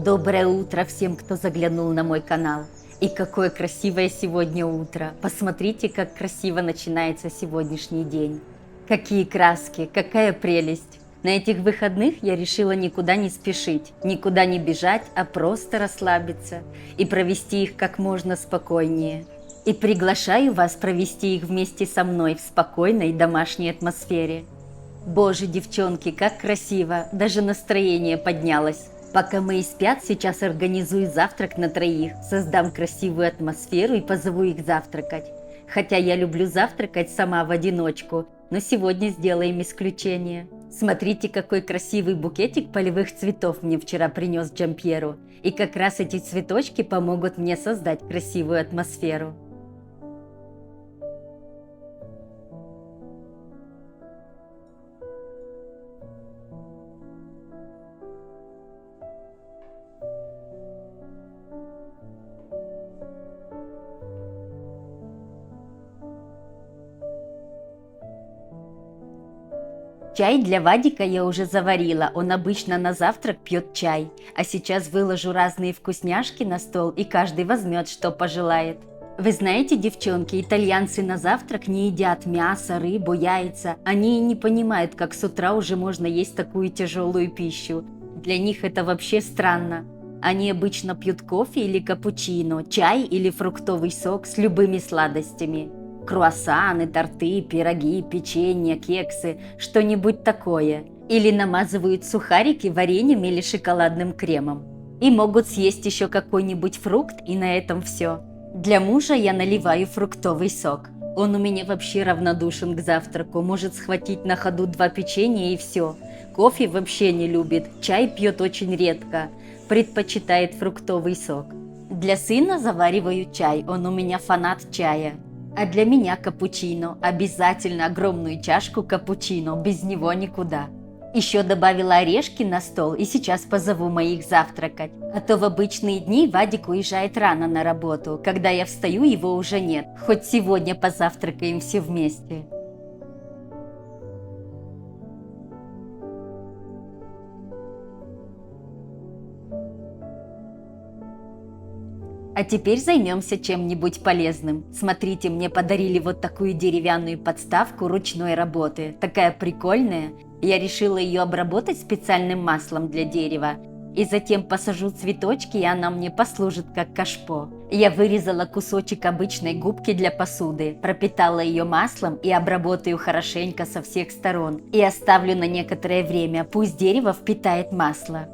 Доброе утро всем, кто заглянул на мой канал. И какое красивое сегодня утро. Посмотрите, как красиво начинается сегодняшний день. Какие краски, какая прелесть. На этих выходных я решила никуда не спешить, никуда не бежать, а просто расслабиться и провести их как можно спокойнее. И приглашаю вас провести их вместе со мной в спокойной домашней атмосфере. Боже, девчонки, как красиво, даже настроение поднялось. Пока мои спят, сейчас организую завтрак на троих, создам красивую атмосферу и позову их завтракать. Хотя я люблю завтракать сама в одиночку, но сегодня сделаем исключение. Смотрите, какой красивый букетик полевых цветов мне вчера принес Джампьеро. И как раз эти цветочки помогут мне создать красивую атмосферу. Чай для Вадика я уже заварила, он обычно на завтрак пьет чай. А сейчас выложу разные вкусняшки на стол, и каждый возьмет, что пожелает. Вы знаете, девчонки, итальянцы на завтрак не едят мясо, рыбу, яйца. Они и не понимают, как с утра уже можно есть такую тяжелую пищу. Для них это вообще странно. Они обычно пьют кофе или капучино, чай или фруктовый сок с любыми сладостями. Круассаны, торты, пироги, печенье, кексы, что-нибудь такое. Или намазывают сухарики вареньем или шоколадным кремом. И могут съесть еще какой-нибудь фрукт, и на этом все. Для мужа я наливаю фруктовый сок. Он у меня вообще равнодушен к завтраку, может схватить на ходу 2 печенья и все. Кофе вообще не любит, чай пьет очень редко, предпочитает фруктовый сок. Для сына завариваю чай, он у меня фанат чая. А для меня капучино. Обязательно огромную чашку капучино, без него никуда. Еще добавила орешки на стол и сейчас позову моих завтракать. А то в обычные дни Вадик уезжает рано на работу. Когда я встаю, его уже нет. Хоть сегодня позавтракаем все вместе. А теперь займемся чем-нибудь полезным. Смотрите, мне подарили вот такую деревянную подставку ручной работы. Такая прикольная. Я решила ее обработать специальным маслом для дерева. И затем посажу цветочки, и она мне послужит как кашпо. Я вырезала кусочек обычной губки для посуды, пропитала ее маслом и обработаю хорошенько со всех сторон. И оставлю на некоторое время, пусть дерево впитает масло.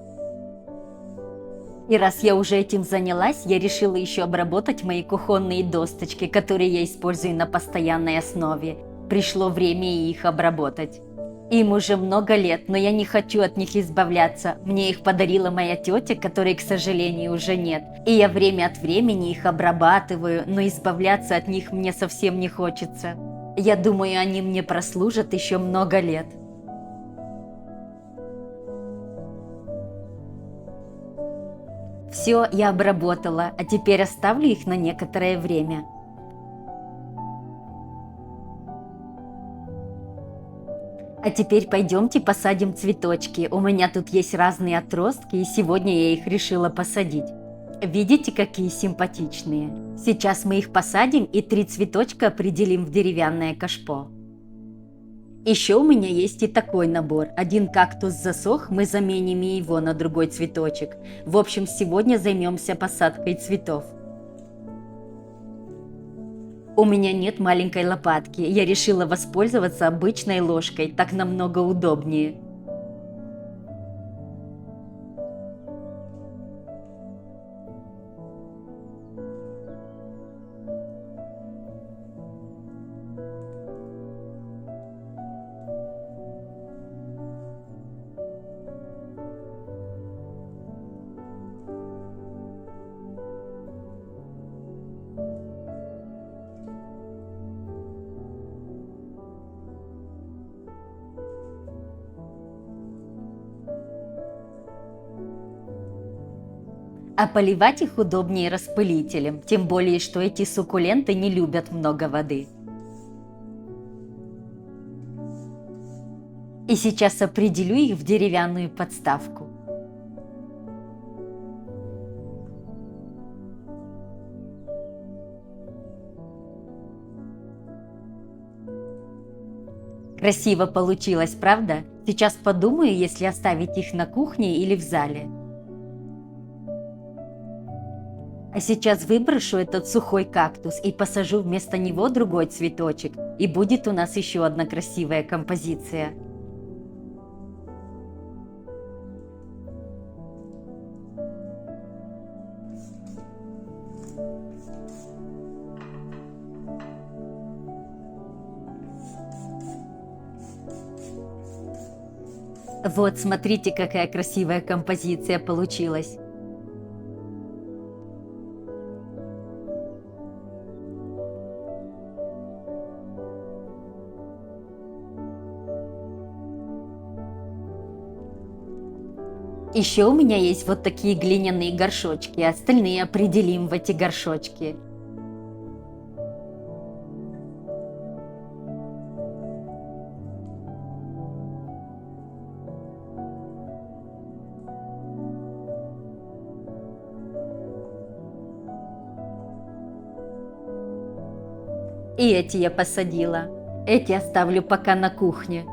И раз я уже этим занялась, я решила еще обработать мои кухонные досточки, которые я использую на постоянной основе. Пришло время и их обработать. Им уже много лет, но я не хочу от них избавляться. Мне их подарила моя тетя, которой, к сожалению, уже нет. И я время от времени их обрабатываю, но избавляться от них мне совсем не хочется. Я думаю, они мне прослужат еще много лет. Все, я обработала, а теперь оставлю их на некоторое время. А теперь пойдемте посадим цветочки. У меня тут есть разные отростки, и сегодня я их решила посадить. Видите, какие симпатичные? Сейчас мы их посадим и 3 цветочка определим в деревянное кашпо. Еще у меня есть и такой набор. Один кактус засох, мы заменим его на другой цветочек. В общем, сегодня займемся посадкой цветов. У меня нет маленькой лопатки. Я решила воспользоваться обычной ложкой, так намного удобнее. А поливать их удобнее распылителем, тем более, что эти суккуленты не любят много воды. И сейчас определю их в деревянную подставку. Красиво получилось, правда? Сейчас подумаю, если оставить их на кухне или в зале. А сейчас выброшу этот сухой кактус и посажу вместо него другой цветочек, и будет у нас еще одна красивая композиция. Вот, смотрите, какая красивая композиция получилась. Еще у меня есть вот такие глиняные горшочки, остальные определим в эти горшочки. И эти я посадила. Эти оставлю пока на кухне.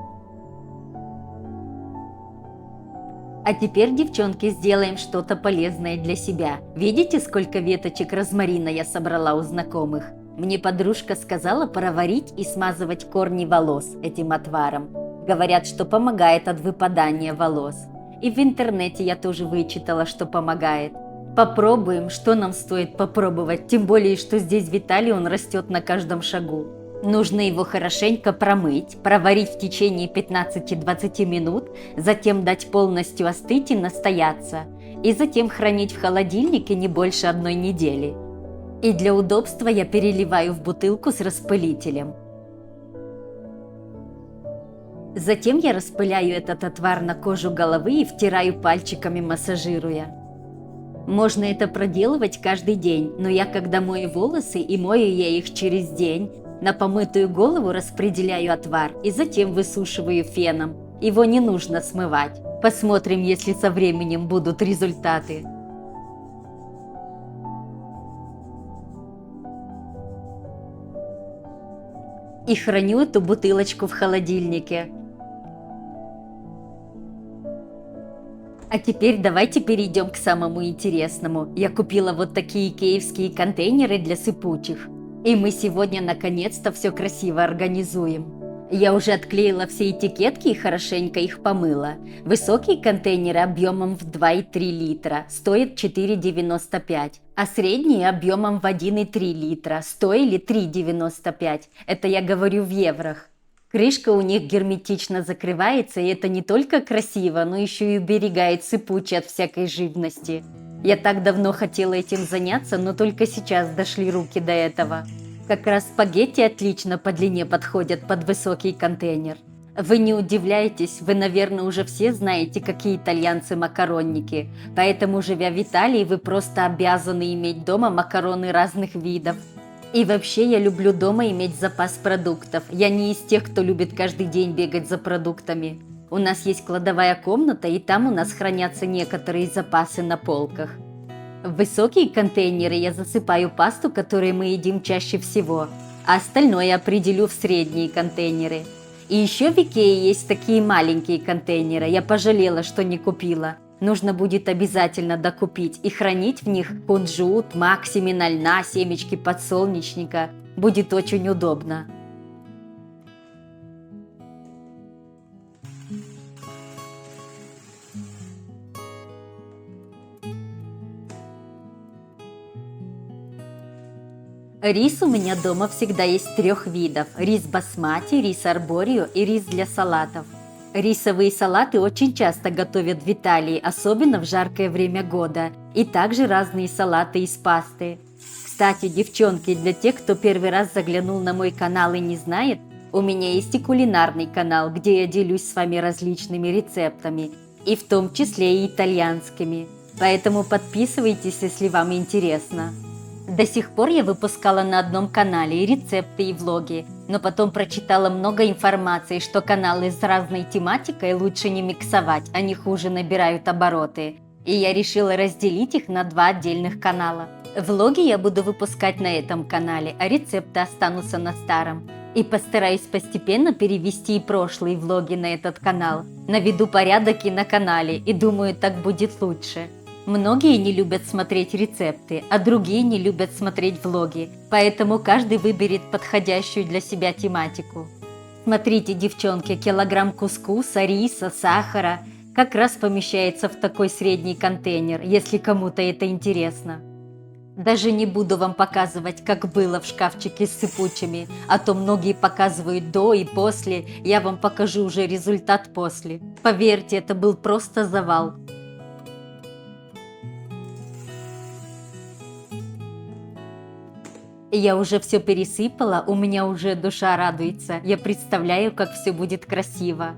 А теперь, девчонки, сделаем что-то полезное для себя. Видите, сколько веточек розмарина я собрала у знакомых? Мне подружка сказала проварить и смазывать корни волос этим отваром. Говорят, что помогает от выпадания волос. И в интернете я тоже вычитала, что помогает. Попробуем, что нам стоит попробовать, тем более, что здесь Виталий, он растет на каждом шагу. Нужно его хорошенько промыть, проварить в течение 15-20 минут, затем дать полностью остыть и настояться, и затем хранить в холодильнике не больше 1 недели. И для удобства я переливаю в бутылку с распылителем. Затем я распыляю этот отвар на кожу головы и втираю пальчиками, массажируя. Можно это проделывать каждый день, но я, когда мою волосы, и мою я их через день, на помытую голову распределяю отвар и затем высушиваю феном. Его не нужно смывать. Посмотрим, если со временем будут результаты. И храню эту бутылочку в холодильнике. А теперь давайте перейдем к самому интересному. Я купила вот такие икеевские контейнеры для сыпучих. И мы сегодня наконец-то все красиво организуем. Я уже отклеила все этикетки и хорошенько их помыла. Высокие контейнеры объемом в 2,3 литра стоят 4,95, а средние объемом в 1,3 литра стоили 3,95. Это я говорю в еврох. Крышка у них герметично закрывается, и это не только красиво, но еще и уберегает сыпучее от всякой живности. Я так давно хотела этим заняться, но только сейчас дошли руки до этого. Как раз спагетти отлично по длине подходят под высокий контейнер. Вы не удивляйтесь, вы, наверное, уже все знаете, какие итальянцы макаронники. Поэтому, живя в Италии, вы просто обязаны иметь дома макароны разных видов. И вообще я люблю дома иметь запас продуктов. Я не из тех, кто любит каждый день бегать за продуктами. У нас есть кладовая комната, и там у нас хранятся некоторые запасы на полках. В высокие контейнеры я засыпаю пасту, которую мы едим чаще всего, а остальное определю в средние контейнеры. И еще в Икее есть такие маленькие контейнеры, я пожалела, что не купила. Нужно будет обязательно докупить и хранить в них кунжут, мак, семена льна, семечки подсолнечника. Будет очень удобно. Рис у меня дома всегда есть 3 видов. Рис басмати, рис арборио и рис для салатов. Рисовые салаты очень часто готовят в Италии, особенно в жаркое время года. И также разные салаты из пасты. Кстати, девчонки, для тех, кто первый раз заглянул на мой канал и не знает, у меня есть и кулинарный канал, где я делюсь с вами различными рецептами, и в том числе и итальянскими. Поэтому подписывайтесь, если вам интересно. До сих пор я выпускала на одном канале и рецепты, и влоги, но потом прочитала много информации, что каналы с разной тематикой лучше не миксовать, они хуже набирают обороты. И я решила разделить их на 2 отдельных канала. Влоги я буду выпускать на этом канале, а рецепты останутся на старом. И постараюсь постепенно перевести и прошлые влоги на этот канал. Наведу порядок и на канале, и думаю, так будет лучше. Многие не любят смотреть рецепты, а другие не любят смотреть влоги, поэтому каждый выберет подходящую для себя тематику. Смотрите, девчонки, килограмм кускуса, риса, сахара как раз помещается в такой средний контейнер, если кому-то это интересно. Даже не буду вам показывать, как было в шкафчике с сыпучими, а то многие показывают до и после, я вам покажу уже результат после. Поверьте, это был просто завал. Я уже все пересыпала, у меня уже душа радуется, я представляю, как все будет красиво.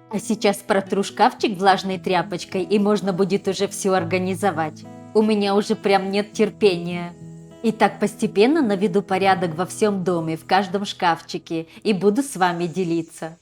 А сейчас протру шкафчик влажной тряпочкой, и можно будет уже все организовать. У меня уже прям нет терпения. И так постепенно наведу порядок во всем доме, в каждом шкафчике, и буду с вами делиться.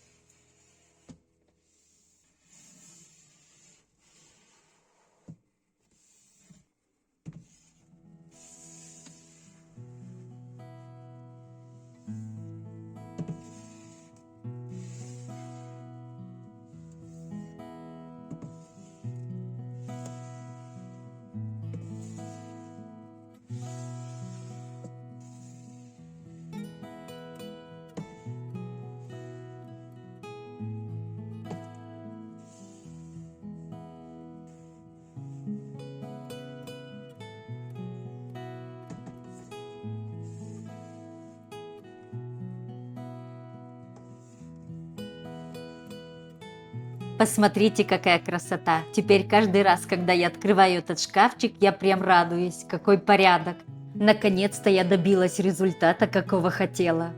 Посмотрите, какая красота! Теперь каждый раз, когда я открываю этот шкафчик, я прям радуюсь, какой порядок! Наконец-то я добилась результата, какого хотела.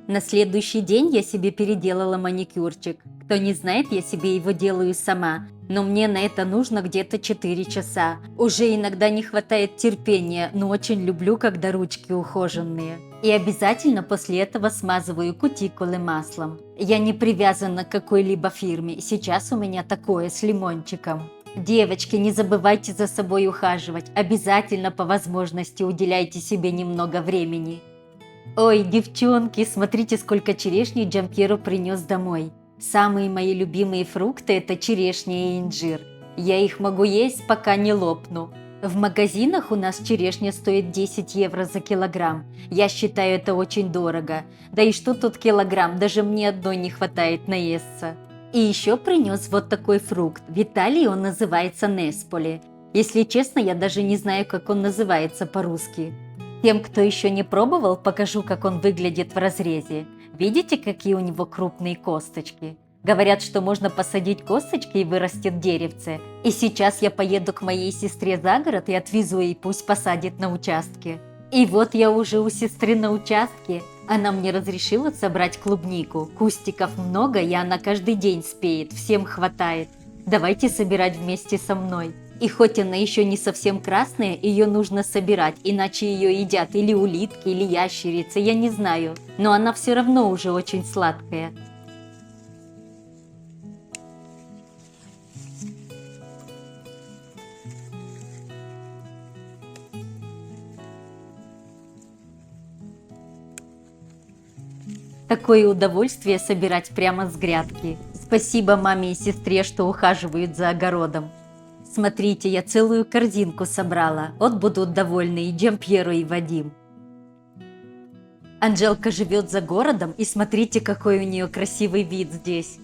На следующий день я себе переделала маникюрчик. Кто не знает, я себе его делаю сама, но мне на это нужно где-то 4 часа. Уже иногда не хватает терпения, но очень люблю, когда ручки ухоженные. И обязательно после этого смазываю кутикулы маслом. Я не привязана к какой-либо фирме, сейчас у меня такое с лимончиком. Девочки, не забывайте за собой ухаживать, обязательно по возможности уделяйте себе немного времени. Ой, девчонки, смотрите, сколько черешни Джампьеро принес домой. Самые мои любимые фрукты – это черешня и инжир. Я их могу есть, пока не лопну. В магазинах у нас черешня стоит 10 евро за килограмм. Я считаю это очень дорого. Да и что тут килограмм, даже мне одной не хватает наесться. И еще принес вот такой фрукт. В Италии он называется Несполи. Если честно, я даже не знаю, как он называется по-русски. Тем, кто еще не пробовал, покажу, как он выглядит в разрезе. Видите, какие у него крупные косточки? Говорят, что можно посадить косточки и вырастет деревце. И сейчас я поеду к моей сестре за город и отвезу ей, пусть посадит на участке. И вот я уже у сестры на участке. Она мне разрешила собрать клубнику. Кустиков много, и она каждый день спеет, всем хватает. Давайте собирать вместе со мной. И хоть она еще не совсем красная, ее нужно собирать, иначе ее едят или улитки, или ящерицы, я не знаю. Но она все равно уже очень сладкая. Такое удовольствие собирать прямо с грядки. Спасибо маме и сестре, что ухаживают за огородом. Смотрите, я целую корзинку собрала. Вот будут довольны и Джампьеро, и Вадим. Анжелка живет за городом, и смотрите, какой у нее красивый вид здесь.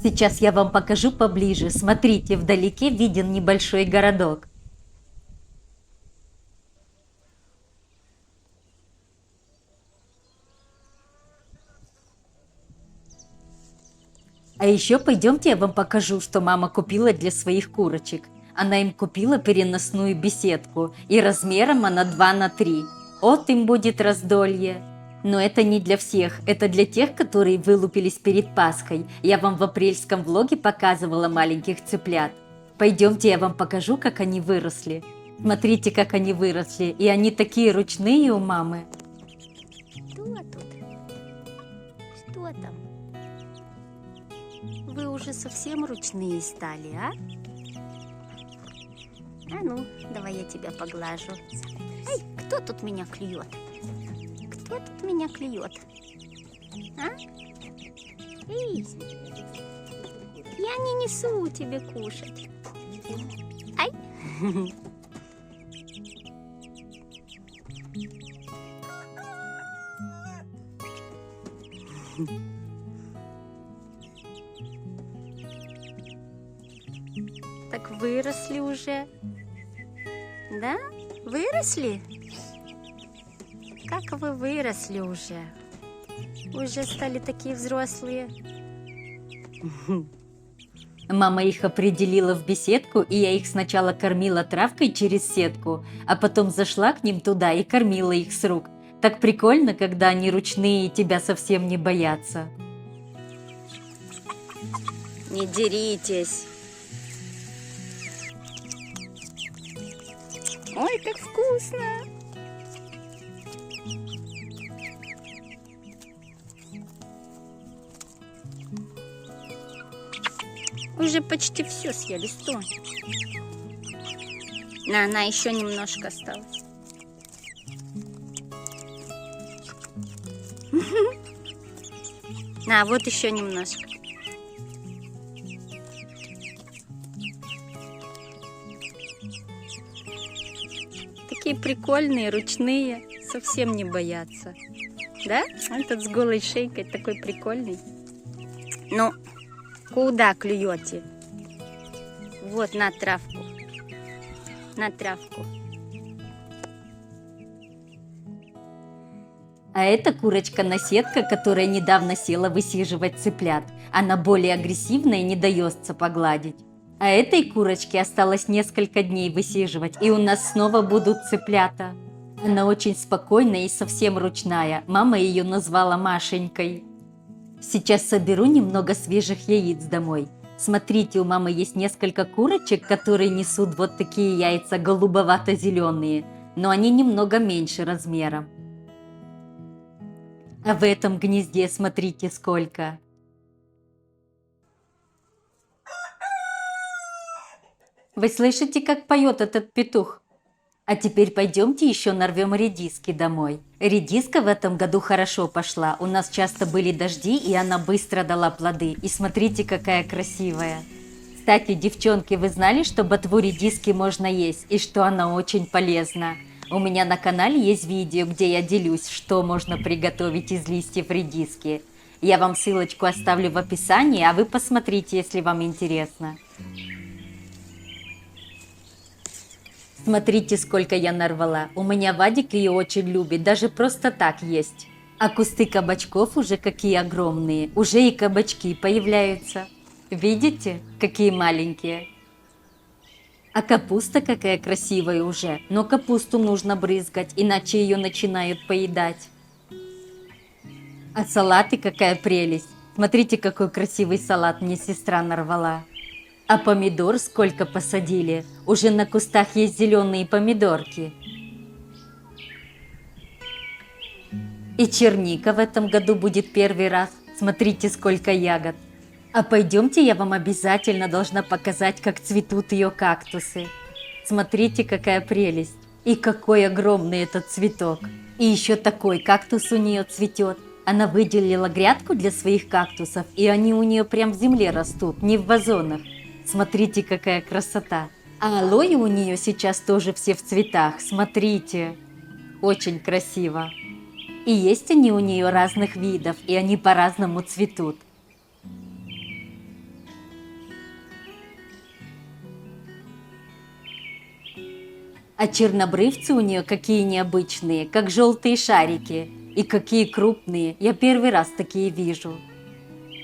Сейчас я вам покажу поближе. Смотрите, вдалеке виден небольшой городок. А еще пойдемте, я вам покажу, что мама купила для своих курочек. Она им купила переносную беседку, и размером она 2 на 3. Вот им будет раздолье. Но это не для всех, это для тех, которые вылупились перед Пасхой. Я вам в апрельском влоге показывала маленьких цыплят. Пойдемте, я вам покажу, как они выросли. Смотрите, как они выросли, и они такие ручные у мамы. Что тут? Что там? Вы уже совсем ручные стали, а? А ну, давай я тебя поглажу. Эй, кто тут меня клюет? Кто тут меня клюет? А? Эй, я не несу тебе кушать. Ай! Так выросли уже? Да? Выросли? Как вы выросли уже? Уже стали такие взрослые. Мама их определила в беседку, и я их сначала кормила травкой через сетку, а потом зашла к ним туда и кормила их с рук. Так прикольно, когда они ручные и тебя совсем не боятся. Не деритесь. Ой, как вкусно! Уже почти все съели, стой. На, еще немножко осталось. На, вот еще немножко. Такие прикольные, ручные, совсем не боятся. Да? Этот с голой шейкой такой прикольный. Ну, куда клюете? Вот, на травку. На травку. А это курочка-наседка, которая недавно села высиживать цыплят. Она более агрессивная и не дается погладить. А этой курочке осталось несколько дней высиживать, и у нас снова будут цыплята. Она очень спокойная и совсем ручная. Мама ее назвала Машенькой. Сейчас соберу немного свежих яиц домой. Смотрите, у мамы есть несколько курочек, которые несут вот такие яйца голубовато-зеленые, но они немного меньше размером. А в этом гнезде смотрите сколько. Вы слышите, как поет этот петух? А теперь пойдемте еще нарвем редиски домой. Редиска в этом году хорошо пошла. У нас часто были дожди, и она быстро дала плоды. И смотрите, какая красивая. Кстати, девчонки, вы знали, что ботву редиски можно есть, и что она очень полезна? У меня на канале есть видео, где я делюсь, что можно приготовить из листьев редиски. Я вам ссылочку оставлю в описании, а вы посмотрите, если вам интересно. Смотрите, сколько я нарвала. У меня Вадик ее очень любит, даже просто так есть. А кусты кабачков уже какие огромные. Уже и кабачки появляются. Видите, какие маленькие? А капуста какая красивая уже. Но капусту нужно брызгать, иначе ее начинают поедать. А салаты какая прелесть. Смотрите, какой красивый салат мне сестра нарвала. А помидор сколько посадили. Уже на кустах есть зеленые помидорки. И черника в этом году будет первый раз. Смотрите, сколько ягод. А пойдемте, я вам обязательно должна показать, как цветут ее кактусы. Смотрите, какая прелесть. И какой огромный этот цветок. И еще такой кактус у нее цветет. Она выделила грядку для своих кактусов, и они у нее прям в земле растут, не в вазонах. Смотрите, какая красота. А алоэ у нее сейчас тоже все в цветах. Смотрите. Очень красиво. И есть они у нее разных видов, и они по-разному цветут. А чернобрывцы у нее какие необычные, как желтые шарики. И какие крупные. Я первый раз такие вижу.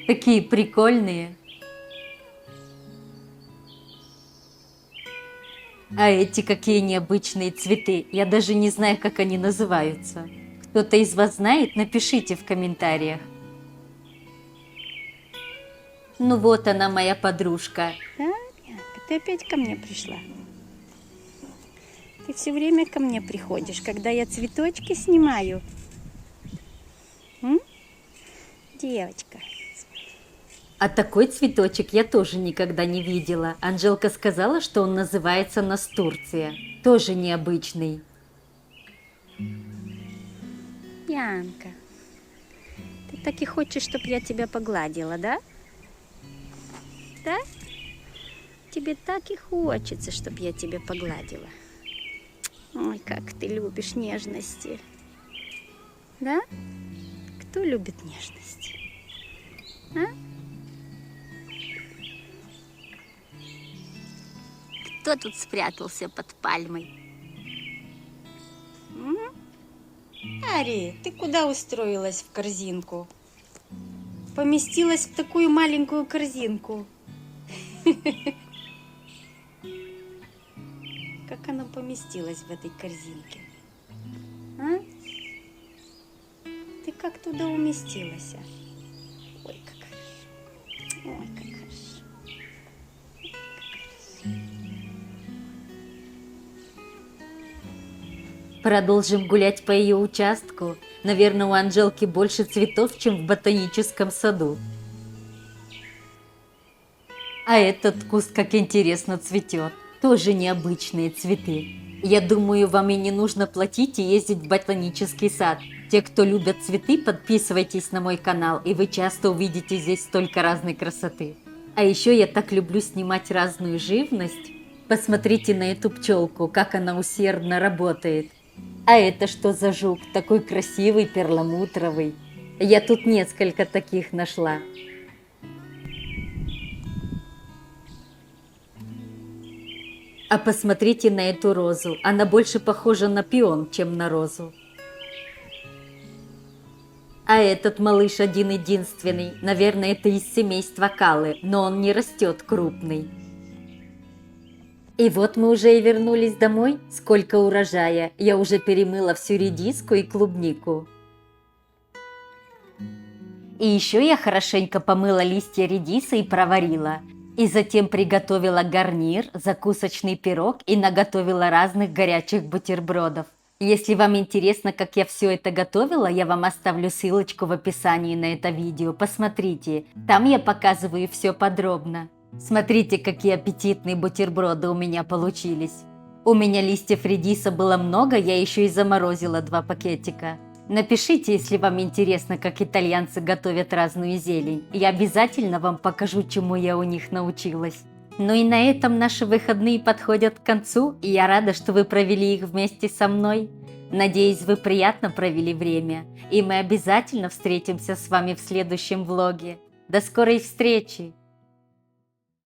Такие прикольные. А эти какие необычные цветы. Я даже не знаю, как они называются. Кто-то из вас знает? Напишите в комментариях. Ну вот она, моя подружка. Да, ты опять ко мне пришла. Ты все время ко мне приходишь, когда я цветочки снимаю. Девочка. А такой цветочек я тоже никогда не видела. Анжелка сказала, что он называется настурция. Тоже необычный. Янка, ты так и хочешь, чтобы я тебя погладила, да? Да? Тебе так и хочется, чтобы я тебя погладила. Ой, как ты любишь нежности. Да? Кто любит нежности? А? Кто тут спрятался под пальмой? Ари, ты куда устроилась в корзинку? Поместилась в такую маленькую корзинку. Как она поместилась в этой корзинке? А? Ты как туда уместилась? Ой, как хорошо. Ой, как хорошо. Продолжим гулять по ее участку. Наверное, у Анжелки больше цветов, чем в ботаническом саду. А этот куст, как интересно, цветет. Тоже необычные цветы. Я думаю, вам и не нужно платить и ездить в ботанический сад. Те, кто любят цветы, подписывайтесь на мой канал, и вы часто увидите здесь столько разной красоты. А еще я так люблю снимать разную живность. Посмотрите на эту пчелку, как она усердно работает. А это что за жук? Такой красивый, перламутровый. Я тут несколько таких нашла. А посмотрите на эту розу. Она больше похожа на пион, чем на розу. А этот малыш один-единственный. Наверное, это из семейства калы, но он не растет крупный. И вот мы уже и вернулись домой. Сколько урожая. Я уже перемыла всю редиску и клубнику. И еще я хорошенько помыла листья редиса и проварила. И затем приготовила гарнир, закусочный пирог и наготовила разных горячих бутербродов. Если вам интересно, как я все это готовила, я вам оставлю ссылочку в описании на это видео. Посмотрите, там я показываю все подробно. Смотрите, какие аппетитные бутерброды у меня получились. У меня листьев редиса было много, я еще и заморозила 2 пакетика. Напишите, если вам интересно, как итальянцы готовят разную зелень. Я обязательно вам покажу, чему я у них научилась. Ну и на этом наши выходные подходят к концу, и я рада, что вы провели их вместе со мной. Надеюсь, вы приятно провели время, и мы обязательно встретимся с вами в следующем влоге. До скорой встречи!